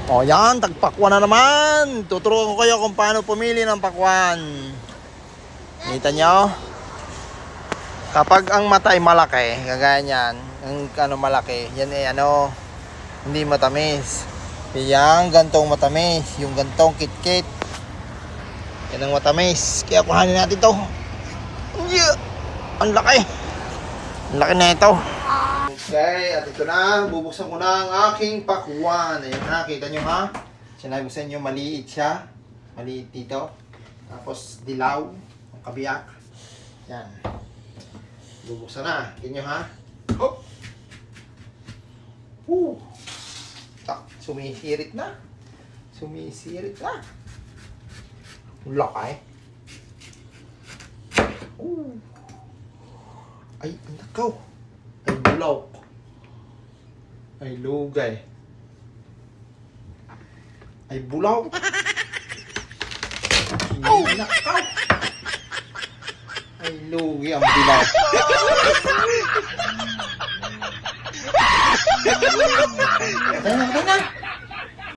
O yan, tagpakwan na naman. Tuturuan ko kayo kung paano pumili ng pakwan. Kita nyo? Kapag ang mata ay malaki, kagaya niyan, ang malaki, yan ay hindi matamis. Yang gantong matamis, yung gantong kit-kit. Yan ang matamis. Kaya kuhanin natin to. Yeah! Ang laki. Ang laki na ito. Okay, at ito na. Bubuksan ko na ang aking pakwan. Ayan ha, kita nyo ha. Sinabi ko sa inyo, maliit siya. Maliit dito. Tapos dilaw. Ang kabiyak. Yan. Bubuksan na. Kita nyo ha. Hop! Sumisirit na. Sumisirit na. Laki. Ay, nakaw. Ay, bulaw. Ay, lugay. Ay, bulaw. Ay, nakaw. Ay, lugi ang bulaw. Tayo na.